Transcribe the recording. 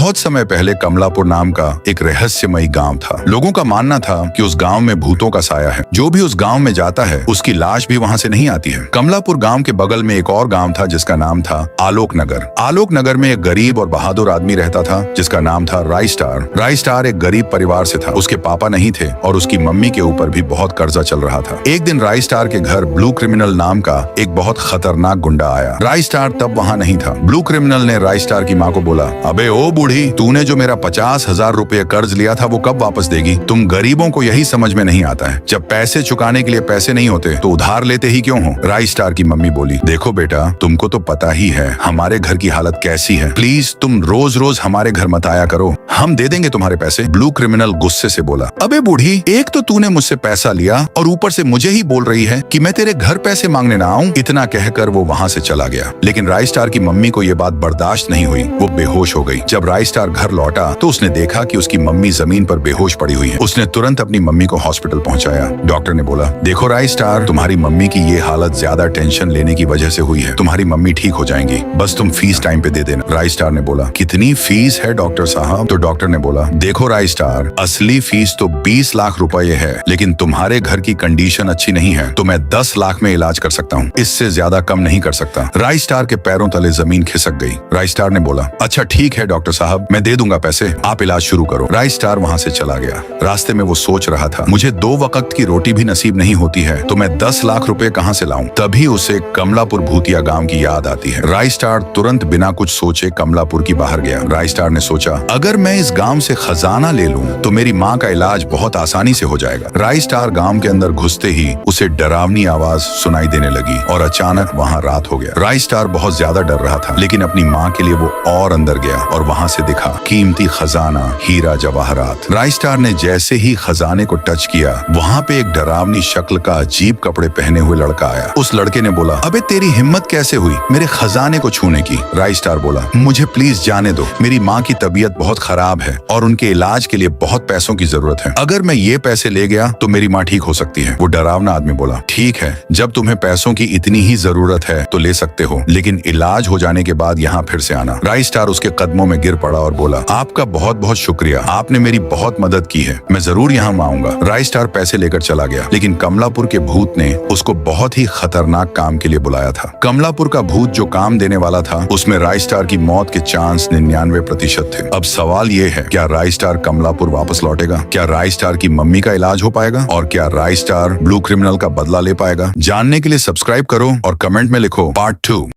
बहुत समय पहले कमलापुर नाम का एक रहस्यमयी गांव था। लोगों का मानना था कि उस गांव में भूतों का साया है। जो भी उस गांव में जाता है उसकी लाश भी वहां से नहीं आती है। कमलापुर गांव के बगल में एक और गांव था जिसका नाम था आलोक नगर। आलोक नगर में एक गरीब और बहादुर आदमी रहता था जिसका नाम था राई स्टार। राई स्टार एक गरीब परिवार से था। उसके पापा नहीं थे और उसकी मम्मी के ऊपर भी बहुत कर्जा चल रहा था। एक दिन राई स्टार के घर ब्लू क्रिमिनल नाम का एक बहुत खतरनाक गुंडा आया। राई स्टार तब वहां नहीं था। ब्लू क्रिमिनल ने राई स्टार की माँ को बोला, अबे ओ बूढ़ी, तूने जो मेरा 50,000 रुपए कर्ज लिया था वो कब वापस देगी? तुम गरीबों को यही समझ में नहीं आता है, जब पैसे चुकाने के लिए पैसे नहीं होते तो उधार लेते ही क्यों हो? राई स्टार की मम्मी बोली, देखो बेटा, तुमको तो पता ही है हमारे घर की हालत कैसी है। प्लीज तुम रोज रोज हमारे घर मत आया करो, हम दे देंगे तुम्हारे पैसे। ब्लू क्रिमिनल गुस्से से बोला, अबे बूढ़ी, एक तो तूने मुझसे पैसा लिया और ऊपर से मुझे ही बोल रही है कि मैं तेरे घर पैसे मांगने ना आऊं। इतना कहकर वो वहां से चला गया। लेकिन राई स्टार की मम्मी को ये बात बर्दाश्त नहीं हुई। वो बेहोश हो गई। जब राई स्टार घर लौटा तो उसने देखा कि उसकी मम्मी जमीन पर बेहोश पड़ी हुई है। उसने तुरंत अपनी मम्मी को हॉस्पिटल पहुंचाया। डॉक्टर ने बोला, देखो राई स्टार, तुम्हारी मम्मी की ये हालत ज्यादा टेंशन लेने की वजह से हुई है। तुम्हारी मम्मी ठीक हो जाएंगी, बस तुम फीस टाइम पे दे देना। राई स्टार ने बोला, कितनी फीस है डॉक्टर साहब? तो डॉक्टर ने बोला, देखो राई स्टार, असली फीस तो 20 लाख रुपए है, लेकिन तुम्हारे घर की कंडीशन अच्छी नहीं है तो मैं 10 लाख में इलाज कर सकता हूँ, इससे ज्यादा कम नहीं कर सकता। राई स्टार के पैरों तले जमीन खिसक गई। राई स्टार ने बोला, अच्छा ठीक है डॉक्टर साहब, मैं दे दूंगा पैसे, आप इलाज शुरू करो। राई स्टार वहां से चला गया। रास्ते में वो सोच रहा था, मुझे 2 वक्त की रोटी भी नसीब नहीं होती है तो मैं 10 लाख रुपए कहां से लाऊं? तभी उसे कमलापुर भूतिया गांव की याद आती है। राई स्टार तुरंत बिना कुछ सोचे कमलापुर की बाहर गया। राई स्टार ने सोचा, अगर मैं इस गांव से खजाना ले लूं तो मेरी माँ का इलाज बहुत आसानी से हो जाएगा। राई स्टार गांव के अंदर घुसते ही उसे डरावनी आवाज सुनाई देने लगी और अचानक वहां रात हो गया। राई स्टार बहुत ज्यादा डर रहा था, लेकिन अपनी माँ के लिए वो और अंदर गया और वहां से दिखा कीमती खजाना, हीरा जवाहरात। राई स्टार ने जैसे ही खजाने को टच किया, वहां पे एक डरावनी शक्ल का अजीब कपड़े पहने हुए लड़का आया। उस लड़के ने बोला, अबे तेरी हिम्मत कैसे हुई मेरे खजाने को छूने की? राई स्टार बोला, मुझे प्लीज जाने दो, मेरी माँ की तबीयत बहुत खराब है और उनके इलाज के लिए बहुत पैसों की जरूरत है। अगर मैं ये पैसे ले गया तो मेरी माँ ठीक हो सकती है। वो डरावना आदमी बोला, ठीक है, जब तुम्हें पैसों की इतनी ही जरूरत है तो ले सकते हो, लेकिन इलाज हो जाने के बाद यहाँ फिर से आना। राई स्टार उसके कदमों में गिर पड़ा और बोला, आपका बहुत बहुत शुक्रिया, आपने मेरी बहुत मदद की है, मैं जरूर यहाँ आऊंगा। राई स्टार पैसे लेकर चला गया, लेकिन कमलापुर के भूत ने उसको बहुत ही खतरनाक काम के लिए बुलाया था। कमलापुर का भूत जो काम देने वाला था उसमें राई स्टार की मौत के चांस 99% थे। अब सवाल ये है, क्या राई स्टार कमलापुर वापस लौटेगा? क्या राई स्टार की मम्मी का इलाज हो पाएगा? और क्या राई स्टार ब्लू क्रिमिनल का बदला ले पाएगा? जानने के लिए सब्सक्राइब करो और कमेंट में लिखो पार्ट 2।